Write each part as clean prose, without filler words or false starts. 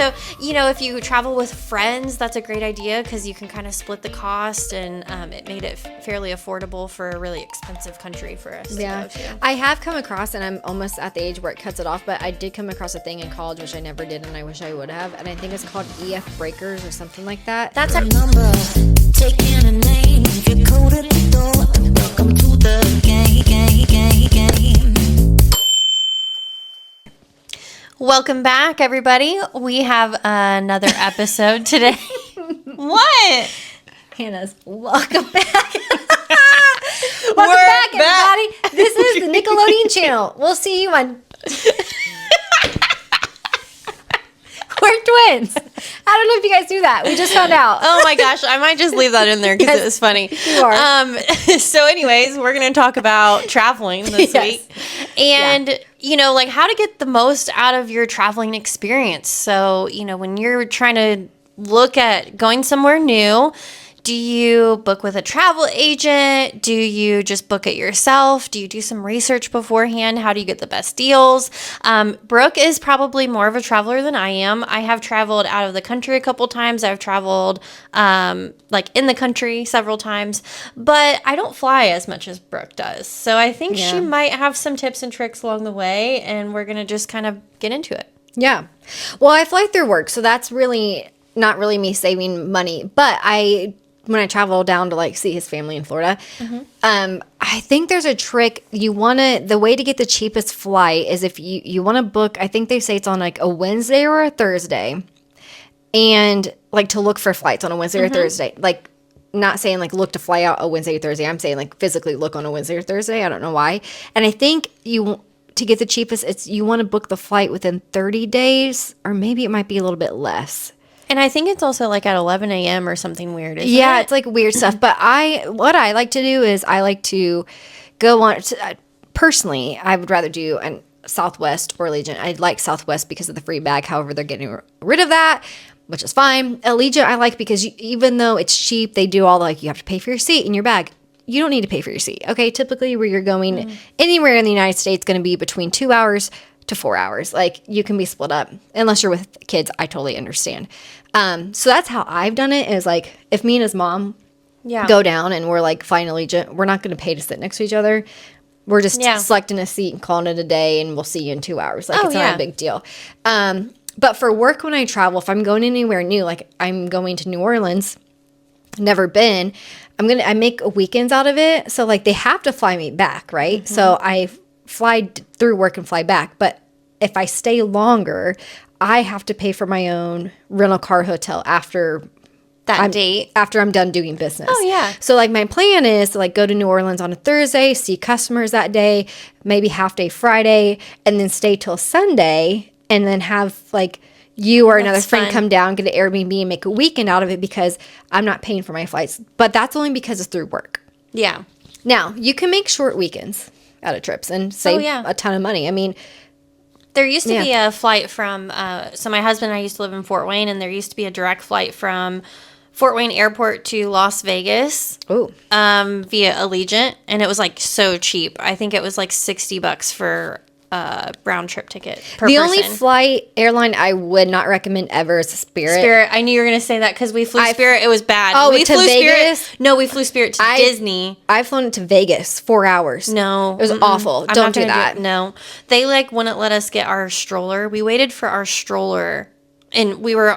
So, if you travel with friends, that's a great idea because you can kind of split the cost, and it made it fairly affordable for a really expensive country for us to go to. I have come across, and I'm almost at the age where it cuts it off, but I did come across a thing in college, which I never did, and I wish I would have, and I think it's called EF Breakers or something like that. That's a number, taking a name, if you're cold at the door, welcome to the game. Welcome back, everybody. We have another episode today. What? Hannah's welcome back. Welcome back, everybody. This is the Nickelodeon channel. We'll see you on... We're twins. I don't know if you guys do that. We just found out. Oh my gosh, I might just leave that in there because it was funny. You are. So anyways, we're going to talk about traveling this week. And, how to get the most out of your traveling experience. So, when you're trying to look at going somewhere new, do you book with a travel agent? Do you just book it yourself? Do you do some research beforehand? How do you get the best deals? Brooke is probably more of a traveler than I am. I have traveled out of the country a couple times. I've traveled in the country several times, but I don't fly as much as Brooke does. So I think she might have some tips and tricks along the way, and we're going to just kind of get into it. Yeah. Well, I fly through work, so that's really not really me saving money, but when I travel down to see his family in Florida, I think there's a trick. The way to get the cheapest flight is if you want to book, I think they say it's on a Wednesday or a Thursday, and to look for flights on a Wednesday or Thursday. Not saying look to fly out a Wednesday or Thursday. I'm saying physically look on a Wednesday or Thursday. I don't know why. And I think to get the cheapest, you want to book the flight within 30 days, or maybe it might be a little bit less. And I think it's also at 11 a.m. or something weird, isn't it? Yeah, it's weird stuff. But what I like to do is I like to go on, personally, I would rather do an Southwest or Allegiant. I like Southwest because of the free bag. However, they're getting rid of that, which is fine. Allegiant I like because even though it's cheap, they do all you have to pay for your seat and your bag. You don't need to pay for your seat. Okay, typically where you're going anywhere in the United States going to be between 2 hours to 4 hours. You can be split up unless you're with kids. I totally understand. So that's how I've done it is if me and his mom go down and we're flying Allegiant, we're not going to pay to sit next to each other. We're just selecting a seat and calling it a day, and we'll see you in 2 hours. It's not a big deal. But for work, when I travel, if I'm going anywhere new, I'm going to New Orleans, never been, I make weekends out of it. So they have to fly me back, right? Mm-hmm. So I fly through work and fly back. But if I stay longer, I have to pay for my own rental car hotel after I'm done doing business. Oh, yeah. So, my plan is to, go to New Orleans on a Thursday, see customers that day, maybe half day Friday, and then stay till Sunday, and then have, you or another friend come down, get an Airbnb, and make a weekend out of it because I'm not paying for my flights. But that's only because it's through work. Yeah. Now, you can make short weekends out of trips and save a ton of money. I mean... There used to be a flight from, so my husband and I used to live in Fort Wayne, and there used to be a direct flight from Fort Wayne Airport to Las Vegas via Allegiant, and it was so cheap. I think it was $60 for a round trip ticket per person. The only airline I would not recommend ever is Spirit. Spirit. I knew you were going to say that because we flew Spirit. It was bad. Oh, we to flew Vegas? Spirit. No, we flew Spirit to Disney. I've flown it to Vegas, 4 hours. No. It was awful. Don't do that. No. They wouldn't let us get our stroller. We waited for our stroller. And we were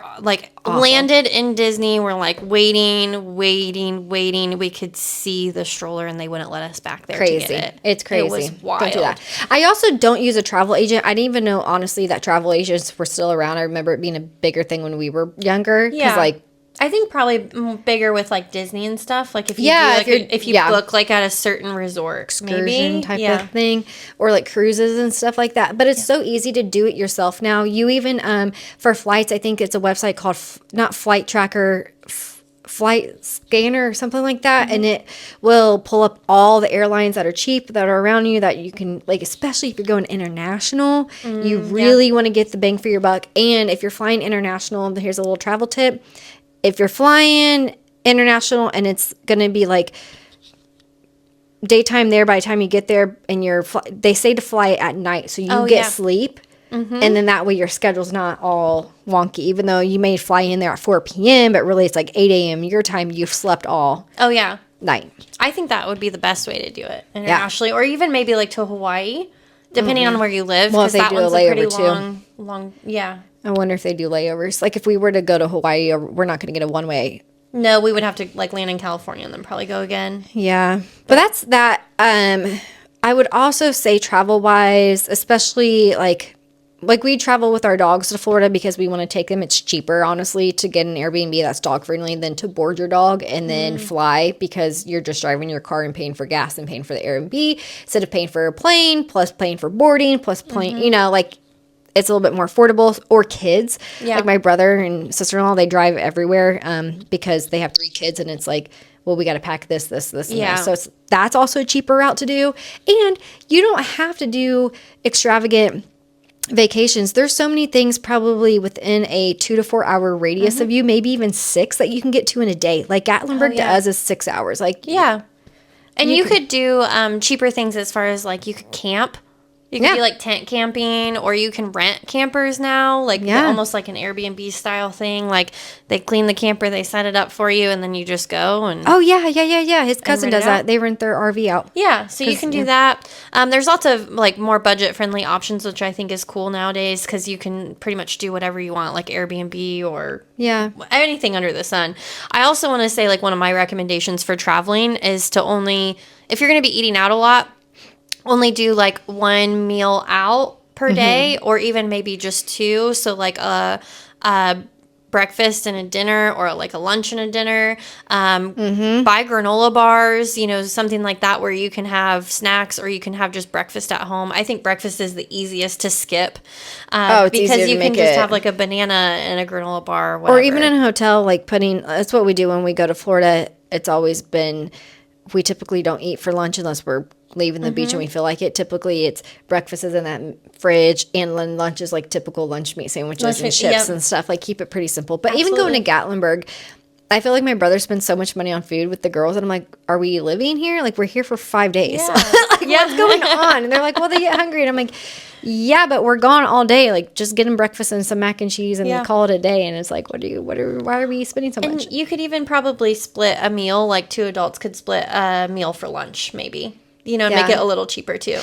landed in Disney. We're waiting. We could see the stroller, and they wouldn't let us back there crazy. To get it. It's crazy. It was wild. Don't do that. I also don't use a travel agent. I didn't even know, honestly, that travel agents were still around. I remember it being a bigger thing when we were younger. Yeah. I think probably bigger with Disney and stuff. If you if you book at a certain resort, excursion type of thing, or cruises and stuff like that. But it's so easy to do it yourself now. You even for flights, I think it's a website called not Flight Tracker, Flight Scanner or something like that, and it will pull up all the airlines that are cheap that are around you that you can especially if you're going international, you really want to get the bang for your buck. And if you're flying international, here's a little travel tip. If you're flying international and it's going to be daytime there by the time you get there, and they say to fly at night so you get sleep. And then that way your schedule's not all wonky, even though you may fly in there at 4 p.m., but really it's like 8 a.m. your time. You've slept all Oh, yeah. night. I think that would be the best way to do it internationally, or even maybe like to Hawaii, depending on where you live. Well, if Because they that do a one's a pretty layover, too. long, yeah. I wonder if they do layovers. Like if we were to go to Hawaii, we're not going to get a one-way. No, we would have to like land in California and then probably go again. Yeah. But that's that. I would also say travel-wise, especially like we travel with our dogs to Florida because we want to take them. It's cheaper, honestly, to get an Airbnb that's dog friendly than to board your dog and then fly, because you're just driving your car and paying for gas and paying for the Airbnb instead of paying for a plane plus paying for boarding plus plane. You know, like it's a little bit more affordable. Or kids, like my brother and sister-in-law, they drive everywhere because they have 3 kids, and it's like, well, we got to pack this, and this. So that's also a cheaper route to do. And you don't have to do extravagant vacations. There's so many things probably within a 2 to 4 hour radius of you, maybe even 6, that you can get to in a day. Like Gatlinburg to us is 6 hours. Like, yeah. And you could do cheaper things as far as like you could camp. You could do like tent camping, or you can rent campers now, like almost like an Airbnb style thing. Like they clean the camper, they set it up for you, and then you just go and His cousin does that. They rent their RV out. Yeah, so you can do that. There's lots of like more budget friendly options, which I think is cool nowadays, because you can pretty much do whatever you want, like Airbnb or anything under the sun. I also want to say, like, one of my recommendations for traveling is to only, if you're going to be eating out a lot, only do like 1 meal out per day, or even maybe just 2. So like a breakfast and a dinner, or like a lunch and a dinner. Buy granola bars, you know, something like that, where you can have snacks or you can have just breakfast at home. I think breakfast is the easiest to skip it's because easier to you can make just it. have like a banana and a granola bar, or whatever. Or even in a hotel, like that's what we do when we go to Florida. It's always been, we typically don't eat for lunch unless we're leaving the beach and we feel like it. Typically it's breakfast is in that fridge, and then lunch is like typical lunch meat sandwiches and chips and stuff. Like, keep it pretty simple. But even going to Gatlinburg, I feel like my brother spends so much money on food with the girls, and I'm like, are we living here? Like, we're here for 5 days. Like, what's going on? And they're like, well, they get hungry. And I'm like, yeah, but we're gone all day. Like, just get them breakfast and some mac and cheese and call it a day. And it's like, why are we spending so much? And you could even probably split a meal, like 2 adults could split a meal for lunch, maybe. You know, make it a little cheaper too.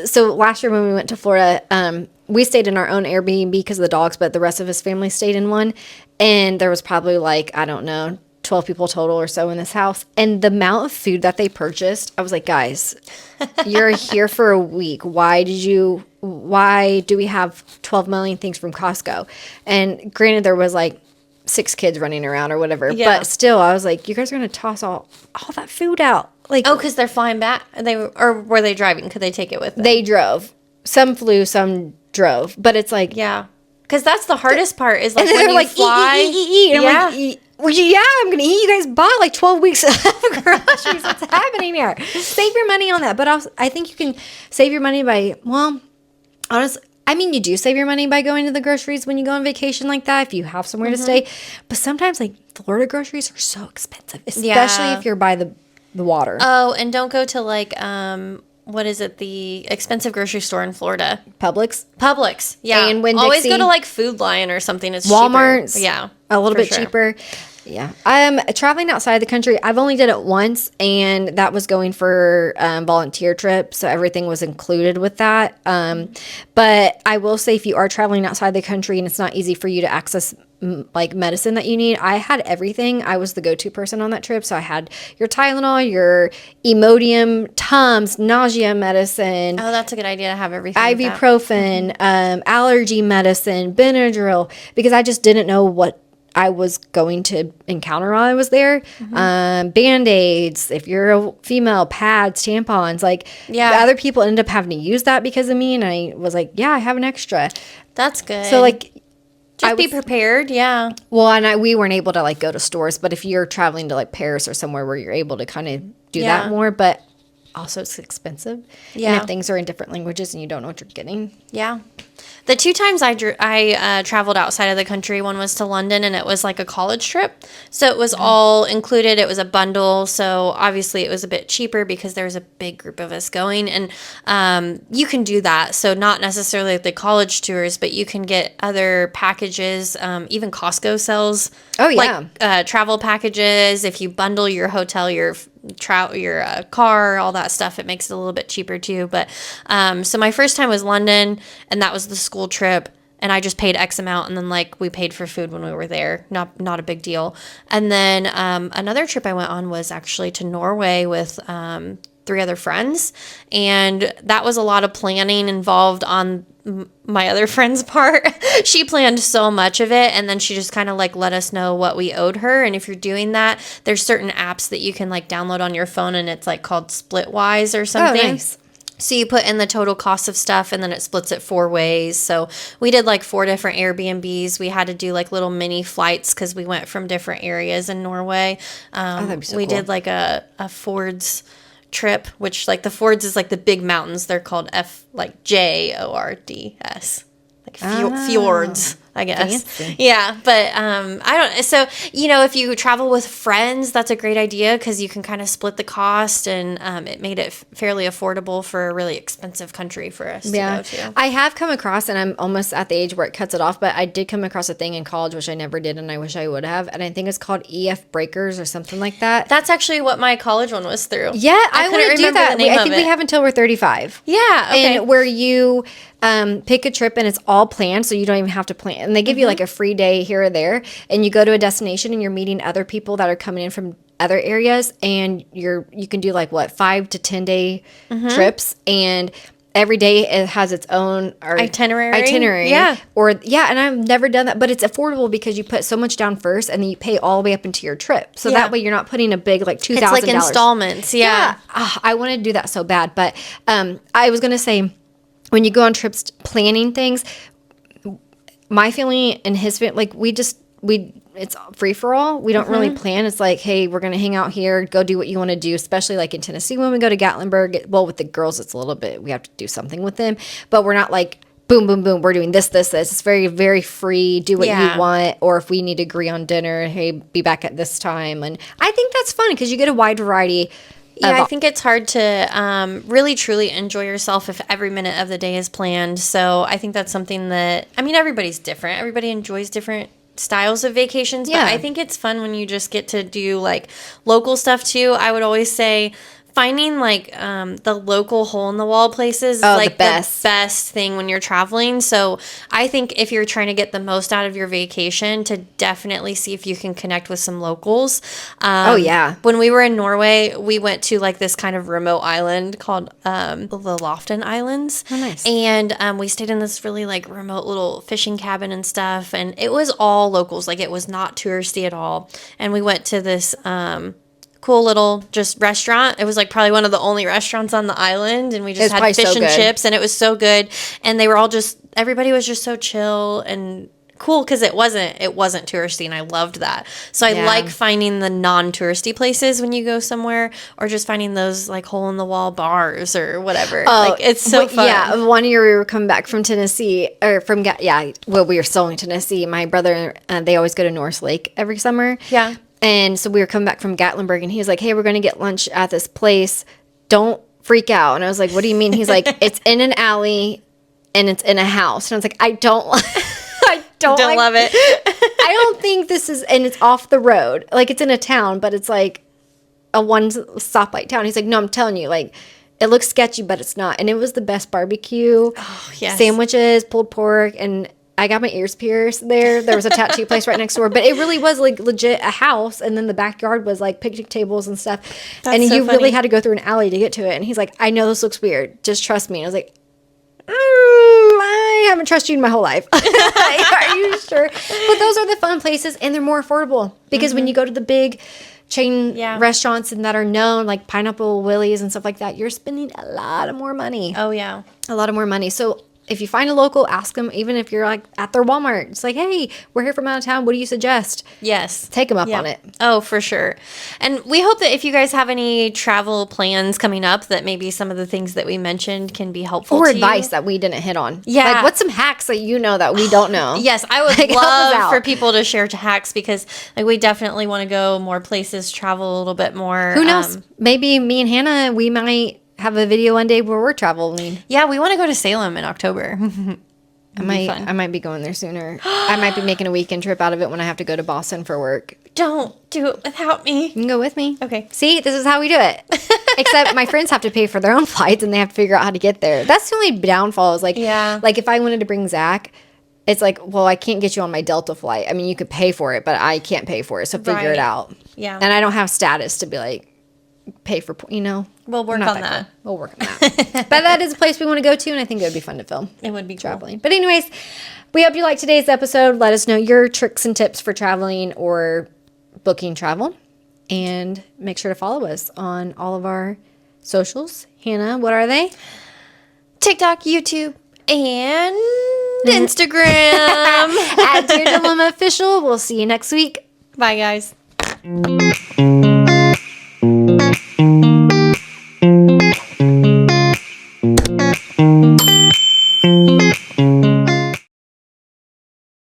So last year when we went to Florida, we stayed in our own Airbnb because of the dogs, but the rest of his family stayed in one. And there was probably like, I don't know, 12 people total or so in this house. And the amount of food that they purchased, I was like, guys, you're here for a week. Why do we have 12 million things from Costco? And granted, there was like 6 kids running around or whatever. Yeah. But still, I was like, you guys are going to toss all that food out. Like, because they're flying back. Or were they driving? Could they take it with them? They drove. Some flew, some drove. But it's like, yeah, because that's the hardest part. Is like and when you like, fly. eat. And I'm like, eat. Well, yeah, I'm gonna eat. You guys bought like 12 weeks of groceries. What's happening here? Save your money on that. But also, I think you can save your money by, well, honestly, I mean, you do save your money by going to the groceries when you go on vacation like that, if you have somewhere to stay. But sometimes, like, Florida groceries are so expensive, especially if you're by the water. Oh, and don't go to like what is it? The expensive grocery store in Florida, Publix. Yeah, and Winn-Dixie. Always go to like Food Lion or something. It's Walmart's. cheaper. Yeah, a little bit cheaper. Yeah. Traveling outside the country, I've only did it once, and that was going for volunteer trip, so everything was included with that. But I will say, if you are traveling outside the country and it's not easy for you to access like medicine that you need, I had everything. I was the go-to person on that trip, so I had your Tylenol, your Imodium, Tums, nausea medicine. Oh, that's a good idea to have everything. Ibuprofen, allergy medicine, Benadryl, because I just didn't know what I was going to encounter while I was there. Band-Aids, if you're a female, pads, tampons, like other people ended up having to use that because of me, and I was like, yeah, I have an extra. That's good. So like, just be prepared. Yeah. Well, and we weren't able to like go to stores, but if you're traveling to like Paris or somewhere where you're able to kind of do that more, but also it's expensive. Yeah. And if things are in different languages and you don't know what you're getting. Yeah. The 2 times I traveled outside of the country, one was to London, and it was like a college trip. So it was all included. It was a bundle. So obviously it was a bit cheaper because there was a big group of us going. And you can do that. So not necessarily the college tours, but you can get other packages. Even Costco sells travel packages. If you bundle your hotel, your car, all that stuff, it makes it a little bit cheaper too. But so my first time was London, and that was the school trip, and I just paid X amount, and then like we paid for food when we were there. Not a big deal. And then another trip I went on was actually to Norway with 3 other friends, and that was a lot of planning involved on my other friend's part. She planned so much of it, and then she just kind of like let us know what we owed her. And if you're doing that, there's certain apps that you can like download on your phone, and it's like called Splitwise or something. Oh, nice. So you put in the total cost of stuff, and then it splits it 4 ways. So we did like 4 different Airbnbs. We had to do like little mini flights because we went from different areas in Norway. That'd be so we cool. did like a Fords trip, which like the Fords is like the big mountains. They're called JORDS, like fjords, I guess. Fancy. Yeah, but I don't. So if you travel with friends, that's a great idea because you can kind of split the cost, and it made it fairly affordable for a really expensive country for us to go to. I have come across, and I'm almost at the age where it cuts it off, but I did come across a thing in college, which I never did, and I wish I would have, and I think it's called EF Breakers or something like that. That's actually what my college one was through. Yeah, I want to do that. I think we have until we're 35. Yeah, okay. And where you pick a trip and it's all planned, so you don't even have to plan. And they give you like a free day here or there, and you go to a destination and you're meeting other people that are coming in from other areas, and you can do like 5 to 10 day trips, and every day it has its own itinerary. Yeah. And I've never done that, but it's affordable because you put so much down first, and then you pay all the way up into your trip. So that way you're not putting a big like $2,000. It's like installments. Yeah. I want to do that so bad, but I was gonna say, when you go on trips planning things, my family and his family, like it's free for all. We don't really plan. It's like, hey, we're going to hang out here, go do what you want to do, especially like in Tennessee when we go to Gatlinburg. Well, with the girls, it's a little bit, we have to do something with them, but we're not like, boom, boom, boom, we're doing this. It's very, very free. Do what you want. Or if we need to agree on dinner, hey, be back at this time. And I think that's fun because you get a wide variety. Yeah, I think it's hard to really truly enjoy yourself if every minute of the day is planned. So I think that's something that, everybody's different. Everybody enjoys different styles of vacations. Yeah. But I think it's fun when you just get to do like local stuff too. I would always say finding like the local hole in the wall places is like the best thing when you're traveling. So I think if you're trying to get the most out of your vacation, to definitely see if you can connect with some locals. When we were in Norway, we went to like this kind of remote island called the Lofton Islands. Oh, nice. And we stayed in this really like remote little fishing cabin and stuff, and it was all locals. Like it was not touristy at all. And we went to this cool little just restaurant. It was like probably one of the only restaurants on the island, and we just had fish and chips, and it was so good. And they were all everybody was just so chill and cool because it wasn't touristy, and I loved that. So I like finding the non-touristy places when you go somewhere, or just finding those like hole in the wall bars or whatever. Like it's so fun. Yeah, 1 year we were coming back from Tennessee, or from we were still in Tennessee. My brother, they always go to North Lake every summer. Yeah. And so we were coming back from Gatlinburg, and he was like, hey, we're going to get lunch at this place. Don't freak out. And I was like, what do you mean? He's like, it's in an alley and it's in a house. And I was like, I don't love it. I don't think this is, and it's off the road. Like it's in a town, but it's like a one stoplight town. He's like, no, I'm telling you, like it looks sketchy, but it's not. And it was the best barbecue, sandwiches, pulled pork, and I got my ears pierced there. There was a tattoo place right next door, but it really was like legit a house. And then the backyard was like picnic tables and stuff. That's so funny. Really had to go through an alley to get to it. And he's like, I know this looks weird. Just trust me. And I was like, I haven't trusted you in my whole life. Are you sure? But those are the fun places, and they're more affordable because when you go to the big chain restaurants and that are known, like Pineapple Willie's and stuff like that, you're spending a lot of more money. Oh, yeah. A lot of more money. So if you find a local, ask them, even if you're like at their Walmart. It's like, hey, we're here from out of town. What do you suggest? Yes. Take them up on it. Oh, for sure. And we hope that if you guys have any travel plans coming up, that maybe some of the things that we mentioned can be helpful Or to advice you. that we didn't hit on. Yeah. Like, what's some hacks that you know that we don't know? Yes, I would Like, help us love out. for people to share hacks because like we definitely want to go more places, travel a little bit more. Who knows? Maybe me and Hannah, we might have a video one day where we're traveling. Yeah, we want to go to Salem in October. I might be going there sooner. I might be making a weekend trip out of it when I have to go to Boston for work. Don't do it without me. You can go with me. Okay. See, this is how we do it. Except my friends have to pay for their own flights and they have to figure out how to get there. That's the only downfall is like, Yeah. like if I wanted to bring Zach, it's like, well, I can't get you on my Delta flight. I mean, you could pay for it, but I can't pay for it. So figure Right. it out. Yeah. And I don't have status to be like, pay for, We'll work Not on that. cool. We'll work on that. But that is a place we want to go to, and I think it would be fun to film. It would be Traveling. But anyways, we hope you liked today's episode. Let us know your tricks and tips for traveling or booking travel. And make sure to follow us on all of our socials. Hannah, what are they? cool. TikTok, YouTube, and Instagram. At Dear Dilemma Official. We'll see you next week. Bye, guys.